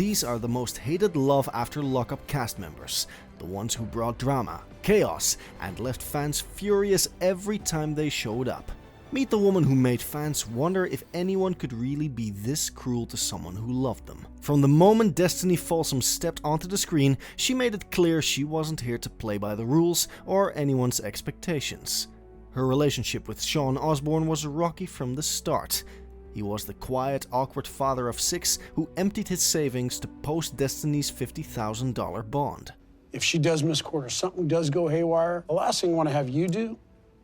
These are the most hated Love After Lockup cast members, the ones who brought drama, chaos, and left fans furious every time they showed up. Meet the woman who made fans wonder if anyone could really be this cruel to someone who loved them. From the moment Destiny Folsom stepped onto the screen, she made it clear she wasn't here to play by the rules or anyone's expectations. Her relationship with Shawn Osbourne was rocky from the start. He was the quiet, awkward father of 6 who emptied his savings to post Destiny's $50,000 bond. If she does miss quarters, something does go haywire, the last thing I want to have you do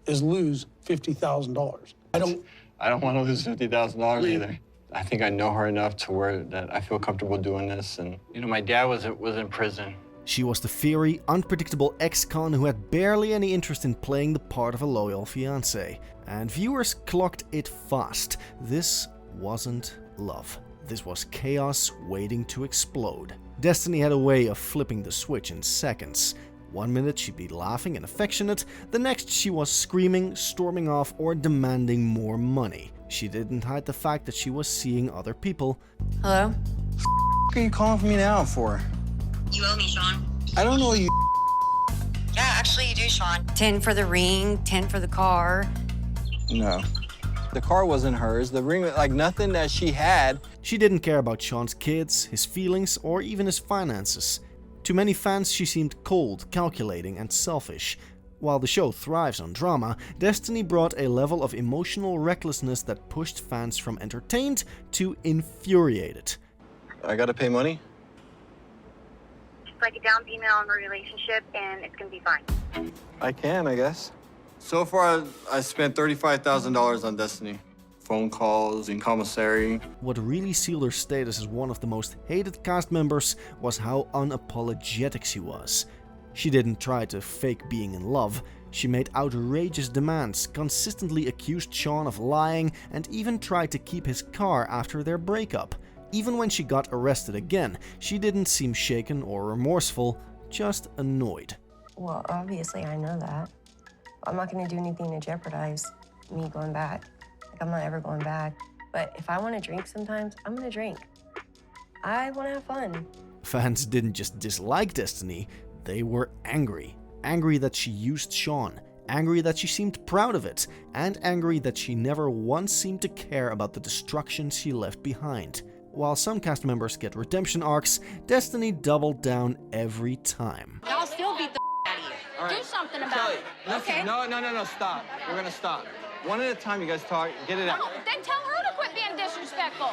is lose $50,000. I don't want to lose $50,000 either. I think I know her enough to where that I feel comfortable doing this. And my dad was in prison. She was the fiery, unpredictable ex-con who had barely any interest in playing the part of a loyal fiancé. And viewers clocked it fast. This wasn't love. This was chaos waiting to explode. Destiny had a way of flipping the switch in seconds. One minute she'd be laughing and affectionate, the next she was screaming, storming off, or demanding more money. She didn't hide the fact that she was seeing other people. Hello? What are you calling for me now for? You owe me, Shawn. I don't know you. Yeah, actually you do, Shawn. 10 for the ring, 10 for the car. No. The car wasn't hers. The ring, like nothing that she had. She didn't care about Shawn's kids, his feelings, or even his finances. To many fans, she seemed cold, calculating, and selfish. While the show thrives on drama, Destiny brought a level of emotional recklessness that pushed fans from entertained to infuriated. I gotta pay money? It's like a down payment on the relationship, and it's gonna be fine. I can, I guess. So far, I spent $35,000 on Destiny. Phone calls and commissary. What really sealed her status as one of the most hated cast members was how unapologetic she was. She didn't try to fake being in love. She made outrageous demands, consistently accused Shawn of lying, and even tried to keep his car after their breakup. Even when she got arrested again, she didn't seem shaken or remorseful, just annoyed. Well, obviously I know that. I'm not going to do anything to jeopardize me going back. Like, I'm not ever going back. But if I want to drink sometimes, I'm going to drink. I want to have fun. Fans didn't just dislike Destiny, they were angry. Angry that she used Shawn, angry that she seemed proud of it, and angry that she never once seemed to care about the destruction she left behind. While some cast members get redemption arcs, Destiny doubled down every time. I'll still beat the out of you. All right. Do something about it. Listen, Okay? No, stop. We're gonna stop. One at a time, you guys talk, get it out. No, then tell her to quit being disrespectful.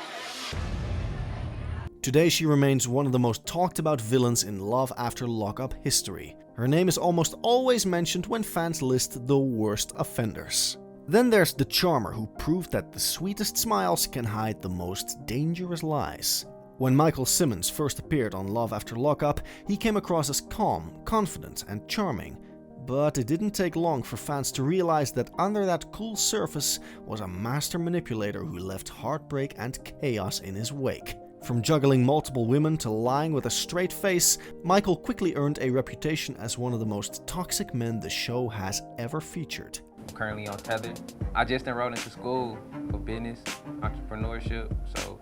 Today she remains one of the most talked about villains in Love After Lockup history. Her name is almost always mentioned when fans list the worst offenders. Then there's the charmer who proved that the sweetest smiles can hide the most dangerous lies. When Michael Simmons first appeared on Love After Lockup, he came across as calm, confident, and charming. But it didn't take long for fans to realize that under that cool surface was a master manipulator who left heartbreak and chaos in his wake. From juggling multiple women to lying with a straight face, Michael quickly earned a reputation as one of the most toxic men the show has ever featured. I'm currently on Tether. I just enrolled into school for business, entrepreneurship, so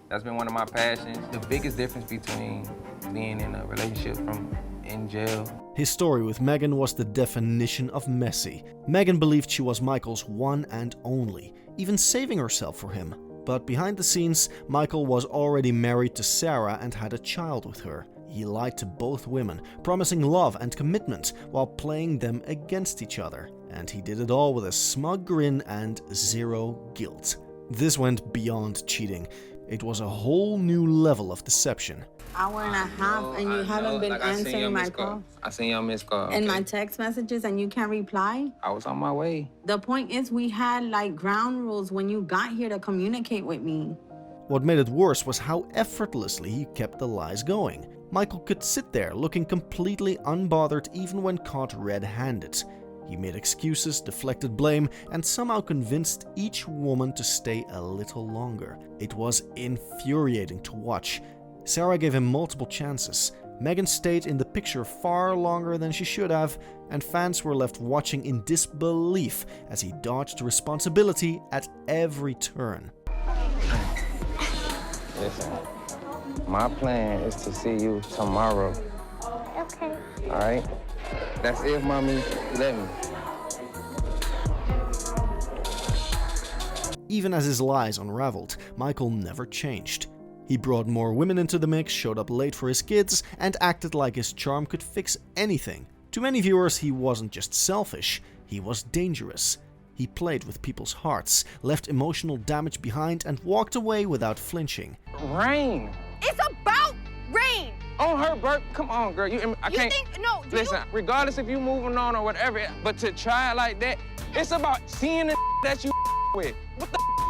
that's been one of my passions. The biggest difference between being in a relationship from in jail. His story with Megan was the definition of messy. Megan believed she was Michael's one and only, even saving herself for him. But behind the scenes, Michael was already married to Sarah and had a child with her. He lied to both women, promising love and commitment while playing them against each other. And he did it all with a smug grin and zero guilt. This went beyond cheating. It was a whole new level of deception. Hour and a half, and you haven't been answering my call. I seen your missed call. And my text messages, and you can't reply. I was on my way. The point is, we had like ground rules when you got here to communicate with me. What made it worse was how effortlessly he kept the lies going. Michael could sit there looking completely unbothered even when caught red-handed. He made excuses, deflected blame, and somehow convinced each woman to stay a little longer. It was infuriating to watch. Sarah gave him multiple chances. Megan stayed in the picture far longer than she should have, and fans were left watching in disbelief as he dodged responsibility at every turn. Listen, My plan is to see you tomorrow. Okay. All right? That's if mommy let me. Even as his lies unraveled, Michael never changed. He brought more women into the mix, showed up late for his kids, and acted like his charm could fix anything. To many viewers, he wasn't just selfish, he was dangerous. He played with people's hearts, left emotional damage behind, and walked away without flinching. Rain. It's about rain. On her birth. Come on, girl. I can't. No, Listen, regardless if you moving on or whatever, but to try it like that, it's about seeing the that you with.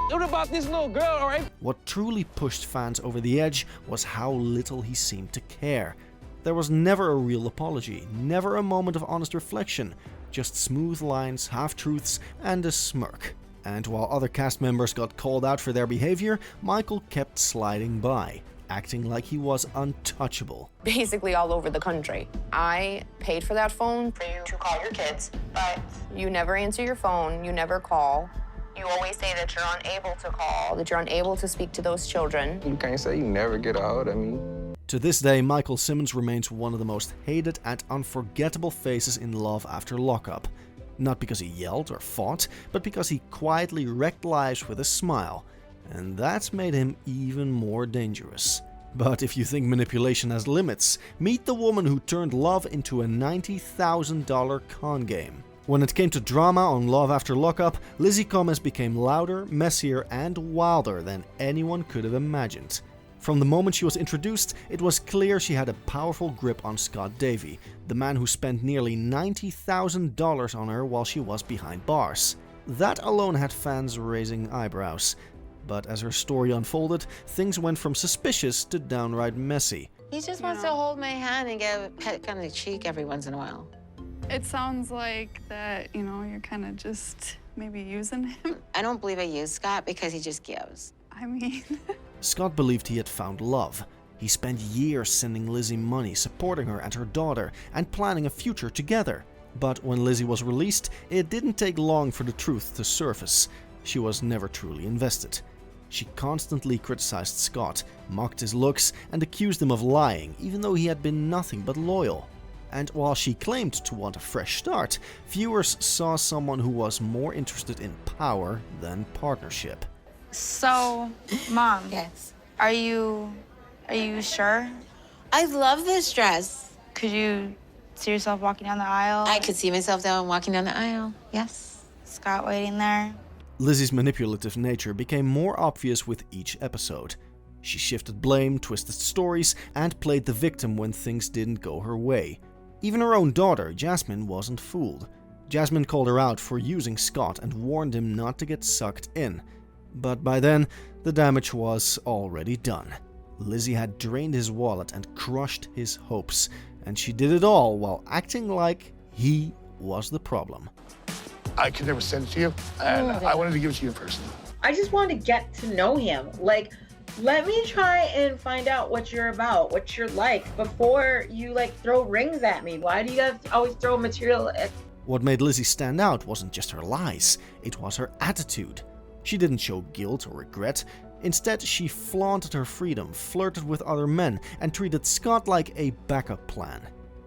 What about this little girl, all right? What truly pushed fans over the edge was how little he seemed to care. There was never a real apology, never a moment of honest reflection, just smooth lines, half-truths, and a smirk. And while other cast members got called out for their behavior, Michael kept sliding by, acting like he was untouchable. Basically all over the country. I paid for that phone for you to call your kids, but you never answer your phone, you never call. You always say that you're unable to call, that you're unable to speak to those children. You can't say you never get out. I mean. To this day, Michael Simmons remains one of the most hated and unforgettable faces in Love After Lockup. Not because he yelled or fought, but because he quietly wrecked lives with a smile. And that's made him even more dangerous. But if you think manipulation has limits, meet the woman who turned love into a $90,000 con game. When it came to drama on Love After Lockup, Lizzie Gomez became louder, messier, and wilder than anyone could have imagined. From the moment she was introduced, it was clear she had a powerful grip on Scott Davey, the man who spent nearly $90,000 on her while she was behind bars. That alone had fans raising eyebrows. But as her story unfolded, things went from suspicious to downright messy. He just wants to hold my hand and get a pet on the cheek every once in a while. It sounds like that, you're kind of just maybe using him. I don't believe I use Scott because he just gives. I mean... Scott believed he had found love. He spent years sending Lizzie money, supporting her and her daughter, and planning a future together. But when Lizzie was released, it didn't take long for the truth to surface. She was never truly invested. She constantly criticized Scott, mocked his looks, and accused him of lying, even though he had been nothing but loyal. And while she claimed to want a fresh start, viewers saw someone who was more interested in power than partnership. So, Mom. Yes. Are you sure? I love this dress. Could you see yourself walking down the aisle? I could see myself walking down the aisle, yes. Scott waiting there? Lizzie's manipulative nature became more obvious with each episode. She shifted blame, twisted stories, and played the victim when things didn't go her way. Even her own daughter, Jasmine, wasn't fooled. Jasmine called her out for using Scott and warned him not to get sucked in. But by then, the damage was already done. Lizzie had drained his wallet and crushed his hopes, and she did it all while acting like he was the problem. I could never send it to you, and I wanted to give it to you in person. I just wanted to get to know him. Like, let me try and find out what you're about, what you're like, before you, throw rings at me. Why do you guys always throw material at... What made Lizzie stand out wasn't just her lies, it was her attitude. She didn't show guilt or regret. Instead, she flaunted her freedom, flirted with other men, and treated Scott like a backup plan.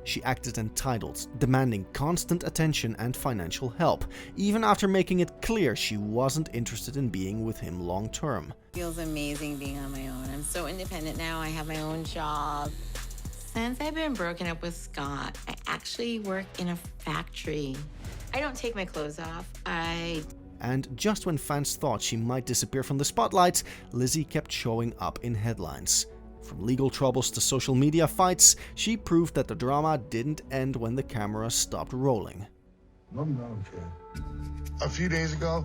She acted entitled, demanding constant attention and financial help, even after making it clear she wasn't interested in being with him long term. Feels amazing being on my own. I'm so independent now. I have my own job. Since I've been broken up with Scott, I actually work in a factory. I don't take my clothes off. And just when fans thought she might disappear from the spotlight, Lizzie kept showing up in headlines. From legal troubles to social media fights, she proved that the drama didn't end when the camera stopped rolling. A few days ago,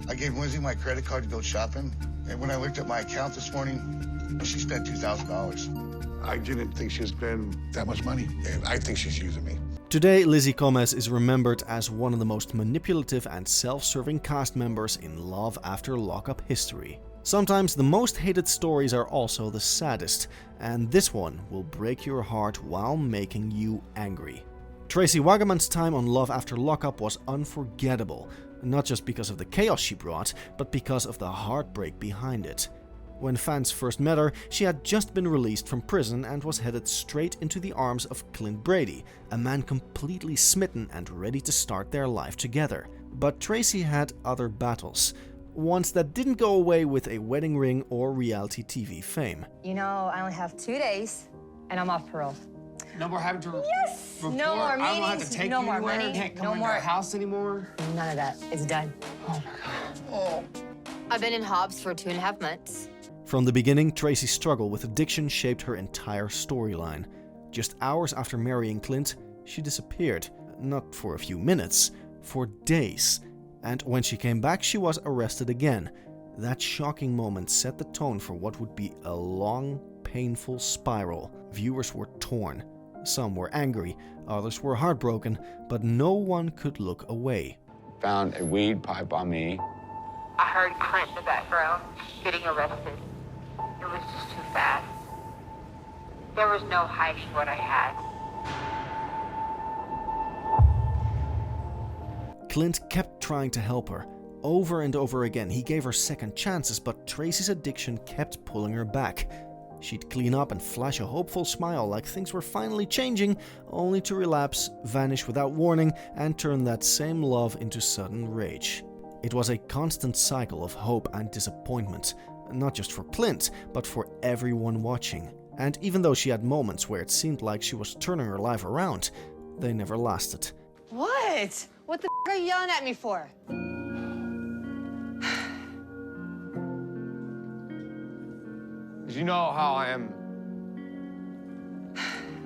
I gave Lizzie my credit card to go shopping, and when I looked at my account this morning, she spent $2,000. I didn't think she was spending that much money, and I think she's using me. Today, Lizzie Gomez is remembered as one of the most manipulative and self-serving cast members in Love After Lockup history. Sometimes the most hated stories are also the saddest, and this one will break your heart while making you angry. Tracy Wagaman's time on Love After Lockup was unforgettable, not just because of the chaos she brought, but because of the heartbreak behind it. When fans first met her, she had just been released from prison and was headed straight into the arms of Clint Brady, a man completely smitten and ready to start their life together. But Tracy had other battles, ones that didn't go away with a wedding ring or reality TV fame. You know, I only have 2 days, and I'm off parole. No more having to Yes! report? No more I don't have to meetings, take no you more anywhere? money, Can't come no into more- our house anymore? None of that. It's done. Oh my God. Oh. I've been in Hobbs for 2.5 months. From the beginning, Tracy's struggle with addiction shaped her entire storyline. Just hours after marrying Clint, she disappeared. Not for a few minutes, for days. And when she came back, she was arrested again. That shocking moment set the tone for what would be a long, painful spiral. Viewers were torn. Some were angry, others were heartbroken, but no one could look away. Found a weed pipe on me. I heard Clint in the background getting arrested. It was just too fast. There was no hiding what I had. Clint kept trying to help her. Over and over again, he gave her second chances, but Tracy's addiction kept pulling her back. She'd clean up and flash a hopeful smile like things were finally changing, only to relapse, vanish without warning, and turn that same love into sudden rage. It was a constant cycle of hope and disappointment, not just for Clint, but for everyone watching. And even though she had moments where it seemed like she was turning her life around, they never lasted. What? What the are you yelling at me for? Because you know how I am.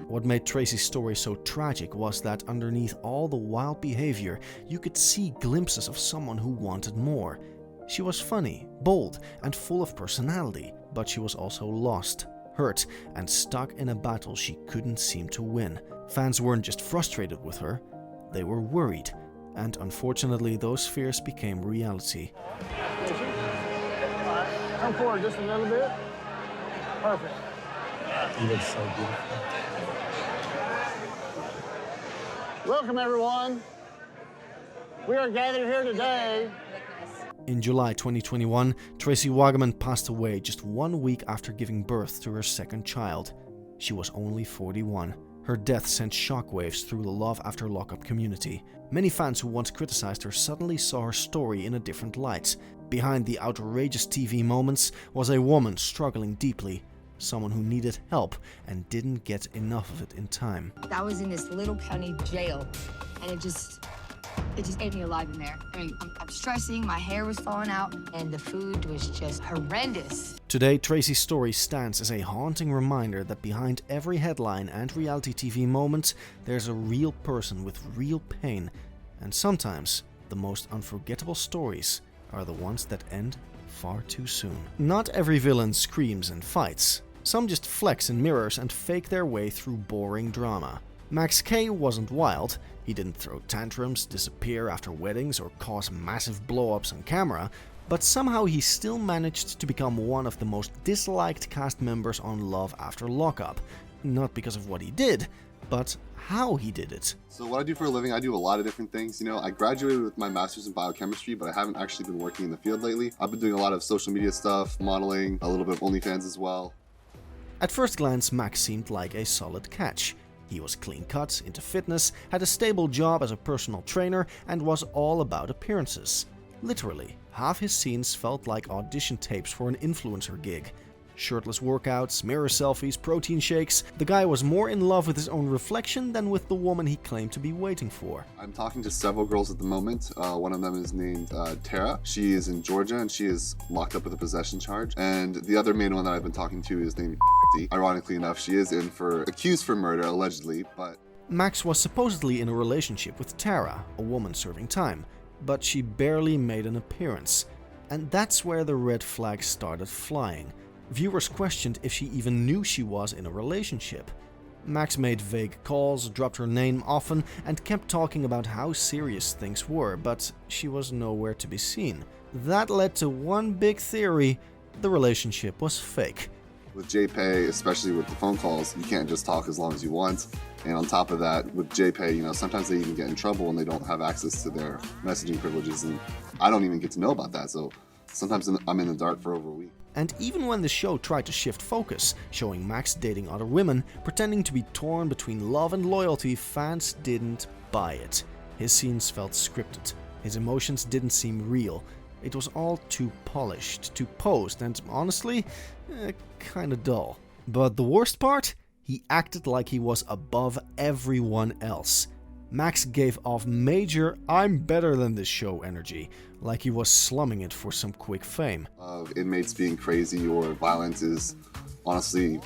What made Tracy's story so tragic was that underneath all the wild behavior, you could see glimpses of someone who wanted more. She was funny, bold, and full of personality, but she was also lost, hurt, and stuck in a battle she couldn't seem to win. Fans weren't just frustrated with her, they were worried. And unfortunately, those fears became reality. Come forward just a little bit. Perfect. You look so beautiful. Welcome, everyone. We are gathered here today. In July 2021, Tracy Wagaman passed away just 1 week after giving birth to her second child. She was only 41. Her death sent shockwaves through the Love After Lockup community. Many fans who once criticized her suddenly saw her story in a different light. Behind the outrageous TV moments was a woman struggling deeply, someone who needed help and didn't get enough of it in time. I was in this little county jail, and it just ate me alive in there. I mean, I'm stressing, my hair was falling out, and the food was just horrendous. Today, Tracy's story stands as a haunting reminder that behind every headline and reality TV moment, there's a real person with real pain. And sometimes, the most unforgettable stories are the ones that end far too soon. Not every villain screams and fights. Some just flex in mirrors and fake their way through boring drama. Max K wasn't wild. He didn't throw tantrums, disappear after weddings, or cause massive blow-ups on camera, but somehow he still managed to become one of the most disliked cast members on Love After Lockup. Not because of what he did, but how he did it. So what I do for a living, I do a lot of different things. You know, I graduated with my master's in biochemistry, but I haven't actually been working in the field lately. I've been doing a lot of social media stuff, modeling, a little bit of OnlyFans as well. At first glance, Max seemed like a solid catch. He was clean-cut, into fitness, had a stable job as a personal trainer, and was all about appearances. Literally, half his scenes felt like audition tapes for an influencer gig. Shirtless workouts, mirror selfies, protein shakes. The guy was more in love with his own reflection than with the woman he claimed to be waiting for. I'm talking to several girls at the moment. One of them is named Tara. She is in Georgia and she is locked up with a possession charge. And the other main one that I've been talking to is named Ironically enough, she is accused for murder, allegedly, but... Max was supposedly in a relationship with Tara, a woman serving time, but she barely made an appearance. And that's where the red flags started flying. Viewers questioned if she even knew she was in a relationship. Max made vague calls, dropped her name often, and kept talking about how serious things were, but she was nowhere to be seen. That led to one big theory: the relationship was fake. With JPay, especially with the phone calls, you can't just talk as long as you want. And on top of that, with JPay, you know, sometimes they even get in trouble when they don't have access to their messaging privileges, and I don't even get to know about that. So Sometimes I'm in the dark for over a week. And even when the show tried to shift focus, showing Max dating other women, pretending to be torn between love and loyalty, fans didn't buy it. His scenes felt scripted. His emotions didn't seem real. It was all too polished, too posed, and honestly, kinda dull. But the worst part? He acted like he was above everyone else. Max gave off major "I'm better than this show" energy, like he was slumming it for some quick fame. Inmates being crazy or violent is honestly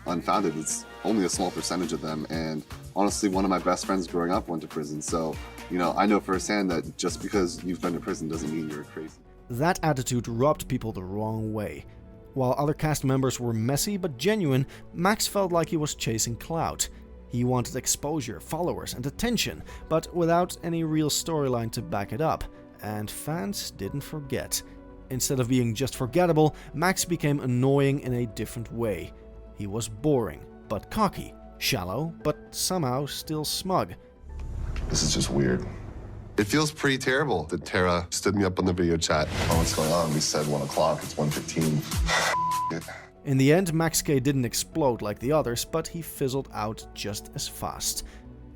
unfounded. It's only a small percentage of them, and honestly, one of my best friends growing up went to prison, so I know firsthand that just because you've been to prison doesn't mean you're crazy. That attitude rubbed people the wrong way. While other cast members were messy but genuine, Max felt like he was chasing clout. He wanted exposure, followers, and attention, but without any real storyline to back it up. And fans didn't forget. Instead of being just forgettable, Max became annoying in a different way. He was boring, but cocky, shallow, but somehow still smug. This is just weird. It feels pretty terrible that Tara stood me up on the video chat. Oh, what's going on? We said 1 o'clock, it's 1:15. In the end, Max K didn't explode like the others, but he fizzled out just as fast.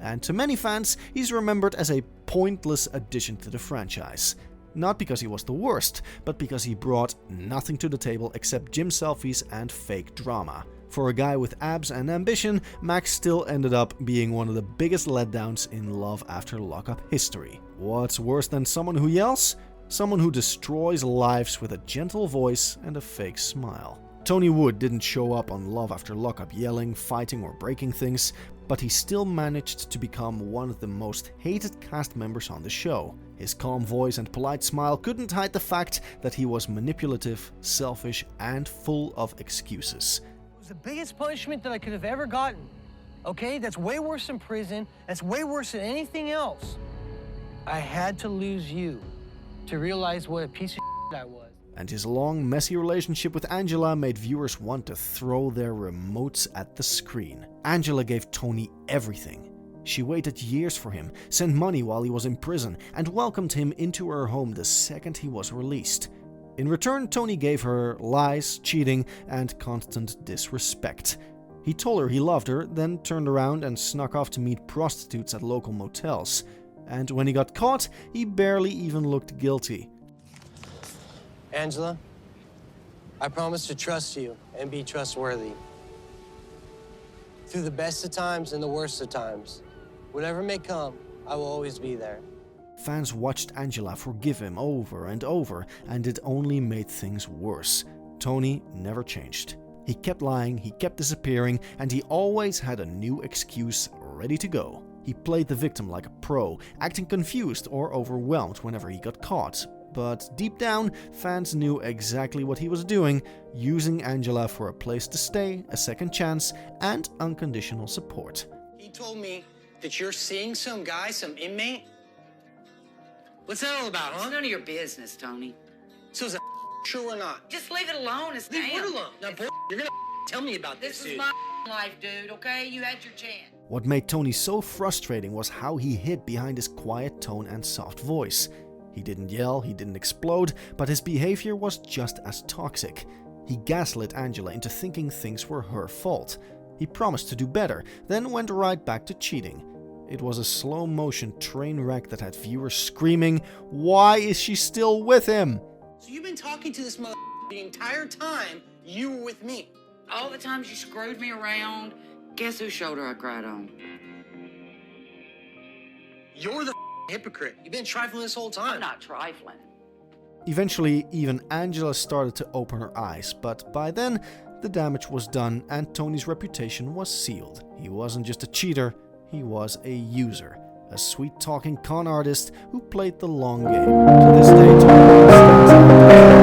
And to many fans, he's remembered as a pointless addition to the franchise. Not because he was the worst, but because he brought nothing to the table except gym selfies and fake drama. For a guy with abs and ambition, Max still ended up being one of the biggest letdowns in Love After Lockup history. What's worse than someone who yells? Someone who destroys lives with a gentle voice and a fake smile. Tony Wood didn't show up on Love After Lockup yelling, fighting, or breaking things, but he still managed to become one of the most hated cast members on the show. His calm voice and polite smile couldn't hide the fact that he was manipulative, selfish, and full of excuses. It was the biggest punishment that I could have ever gotten. Okay? That's way worse than prison. That's way worse than anything else. I had to lose you to realize what a piece of shit I was. And his long, messy relationship with Angela made viewers want to throw their remotes at the screen. Angela gave Tony everything. She waited years for him, sent money while he was in prison, and welcomed him into her home the second he was released. In return, Tony gave her lies, cheating, and constant disrespect. He told her he loved her, then turned around and snuck off to meet prostitutes at local motels. And when he got caught, he barely even looked guilty. Angela, I promise to trust you and be trustworthy. Through the best of times and the worst of times, whatever may come, I will always be there. Fans watched Angela forgive him over and over, and it only made things worse. Tony never changed. He kept lying, he kept disappearing, and he always had a new excuse ready to go. He played the victim like a pro, acting confused or overwhelmed whenever he got caught. But deep down, fans knew exactly what he was doing, using Angela for a place to stay, a second chance, and unconditional support. He told me that you're seeing some guy, some inmate? What's that all about, huh? It's none of your business, Tony. So is that true or not? Just leave it alone. It's Leave damn. what alone? Now, boy, you're gonna tell me about this, This is dude. my life, dude, okay? You had your chance. What made Tony so frustrating was how he hid behind his quiet tone and soft voice. He didn't yell, he didn't explode, but his behavior was just as toxic. He gaslit Angela into thinking things were her fault. He promised to do better, then went right back to cheating. It was a slow-motion train wreck that had viewers screaming, "Why is she still with him?" So you've been talking to this mother the entire time you were with me. All the times you screwed me around, guess whose shoulder I cried on? You're the hypocrite. You've been trifling this whole time. I'm not trifling. Eventually, even Angela started to open her eyes, but by then, the damage was done and Tony's reputation was sealed. He wasn't just a cheater, he was a user. A sweet-talking con artist who played the long game. To this day, Tony stands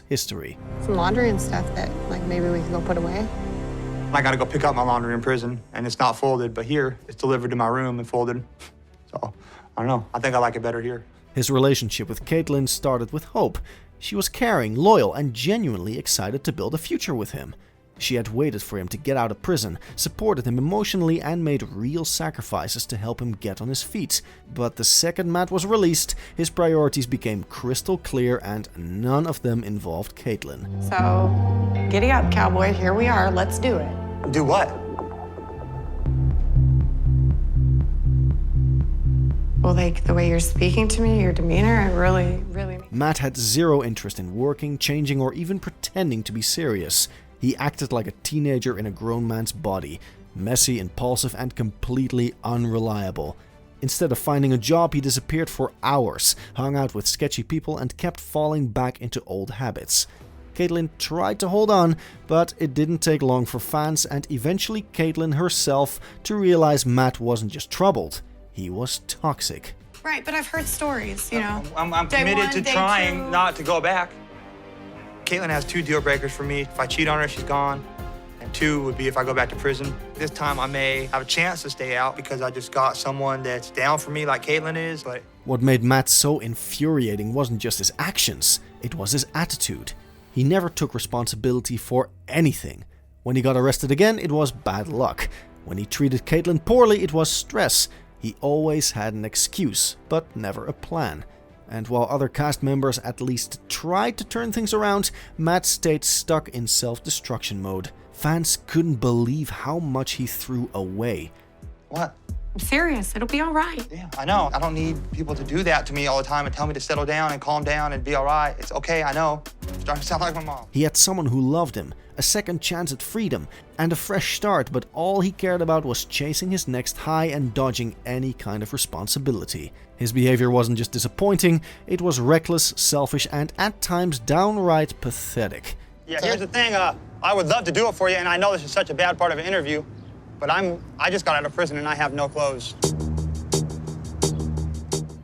history. Some laundry and stuff that, like, maybe we can go put away. I gotta go pick up my laundry in prison, and it's not folded, but here, it's delivered to my room and folded. So, I don't know. I think I like it better here. His relationship with Caitlin started with hope. She was caring, loyal, and genuinely excited to build a future with him. She had waited for him to get out of prison, supported him emotionally, and made real sacrifices to help him get on his feet. But the second Matt was released, his priorities became crystal clear, and none of them involved Caitlin. So, giddy up, cowboy. Here we are. Let's do it. Do what? Well, like, the way you're speaking to me, your demeanor, I really... Matt had zero interest in working, changing, or even pretending to be serious. He acted like a teenager in a grown man's body, messy, impulsive, and completely unreliable. Instead of finding a job, he disappeared for hours, hung out with sketchy people, and kept falling back into old habits. Caitlin tried to hold on, but it didn't take long for fans and eventually Caitlin herself to realize Matt wasn't just troubled, he was toxic. Right, but I've heard stories, you know. I'm Day committed one, to day trying two. not to go back. Caitlin has 2 deal breakers for me. If I cheat on her, she's gone. And 2 would be if I go back to prison. This time I may have a chance to stay out because I just got someone that's down for me like Caitlin is, but... What made Matt so infuriating wasn't just his actions, it was his attitude. He never took responsibility for anything. When he got arrested again, it was bad luck. When he treated Caitlin poorly, it was stress. He always had an excuse, but never a plan. And while other cast members at least tried to turn things around, Matt stayed stuck in self-destruction mode. Fans couldn't believe how much he threw away. What? I'm serious. It'll be all right. Yeah, I know. I don't need people to do that to me all the time and tell me to settle down and calm down and be all right. It's okay, I know. I'm starting to sound like my mom. He had someone who loved him, a second chance at freedom, and a fresh start, but all he cared about was chasing his next high and dodging any kind of responsibility. His behavior wasn't just disappointing, it was reckless, selfish, and at times downright pathetic. Yeah, here's the thing. I would love to do it for you, and I know this is such a bad part of an interview, but I just got out of prison and I have no clothes.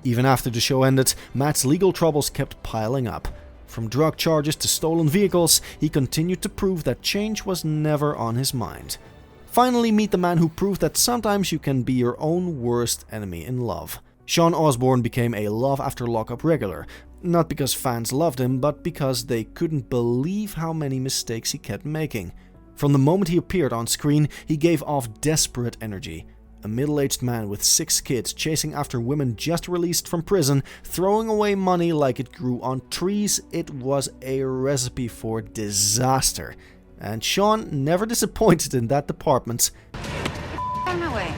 Even after the show ended, Matt's legal troubles kept piling up. From drug charges to stolen vehicles, he continued to prove that change was never on his mind. Finally, meet the man who proved that sometimes you can be your own worst enemy in love. Shawn Osbourne became a Love After Lockup regular, not because fans loved him, but because they couldn't believe how many mistakes he kept making. From the moment he appeared on screen, he gave off desperate energy. A middle-aged man with 6 kids chasing after women just released from prison, throwing away money like it grew on trees, it was a recipe for disaster. And Shawn never disappointed in that department. Out of my way.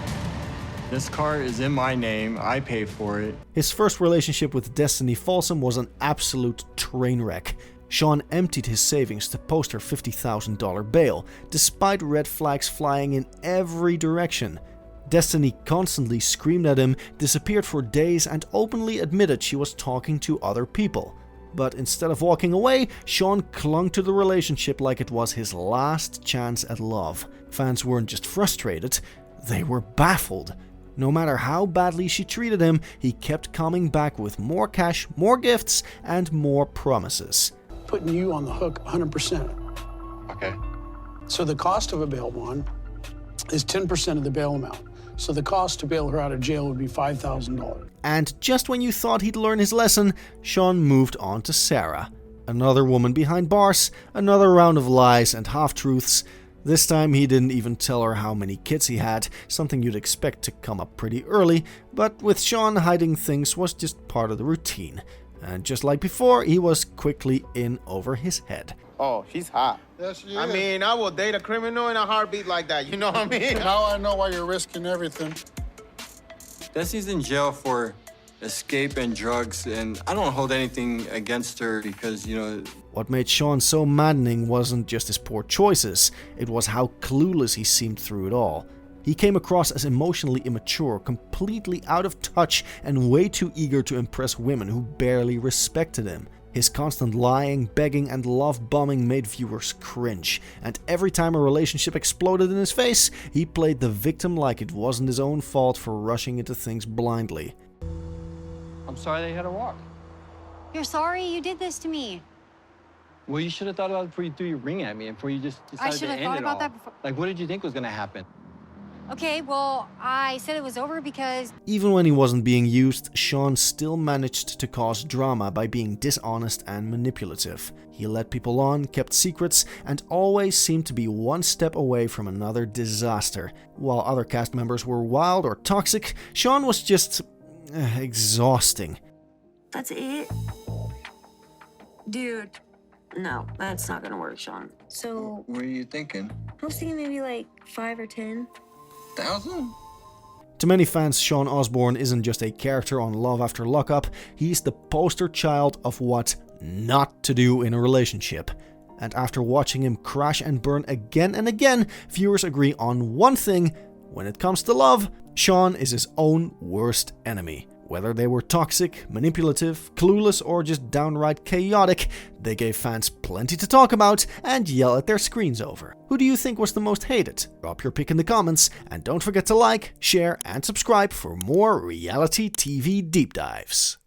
This car is in my name. I pay for it. His first relationship with Destiny Folsom was an absolute train wreck. Shawn emptied his savings to post her $50,000 bail, despite red flags flying in every direction. Destiny constantly screamed at him, disappeared for days, and openly admitted she was talking to other people. But instead of walking away, Shawn clung to the relationship like it was his last chance at love. Fans weren't just frustrated, they were baffled. No matter how badly she treated him, he kept coming back with more cash, more gifts, and more promises. Putting you on the hook 100%. Okay. So the cost of a bail bond is 10% of the bail amount. So the cost to bail her out of jail would be $5,000. And just when you thought he'd learn his lesson, Shawn moved on to Sarah. Another woman behind bars, another round of lies and half-truths. This time he didn't even tell her how many kids he had, something you'd expect to come up pretty early, but with Shawn, hiding things was just part of the routine. And just like before, he was quickly in over his head. Oh, she's hot. Yes, she is. I mean, I will date a criminal in a heartbeat like that. You know what I mean? Now I know why you're risking everything. Destiny's in jail for escape and drugs, and I don't hold anything against her because, you know... What made Shawn so maddening wasn't just his poor choices, it was how clueless he seemed through it all. He came across as emotionally immature, completely out of touch, and way too eager to impress women who barely respected him. His constant lying, begging, and love-bombing made viewers cringe, and every time a relationship exploded in his face, he played the victim like it wasn't his own fault for rushing into things blindly. I'm sorry they had to walk. You're sorry you did this to me. Well, you should have thought about it before you threw your ring at me and before you just decided to end it all. I should have thought about that before. Like, what did you think was gonna happen? Okay, well, I said it was over because... Even when he wasn't being used, Shawn still managed to cause drama by being dishonest and manipulative. He led people on, kept secrets, and always seemed to be one step away from another disaster. While other cast members were wild or toxic, Shawn was just... exhausting. That's it? Dude, no, that's not gonna work, Shawn. So, What are you thinking? I was thinking maybe like 5 or 10. 1,000? To many fans, Shawn Osbourne isn't just a character on Love After Lockup, he's the poster child of what not to do in a relationship. And after watching him crash and burn again and again, viewers agree on one thing: when it comes to love, Shawn is his own worst enemy. Whether they were toxic, manipulative, clueless, or just downright chaotic, they gave fans plenty to talk about and yell at their screens over. Who do you think was the most hated? Drop your pick in the comments, and don't forget to like, share, and subscribe for more reality TV deep dives.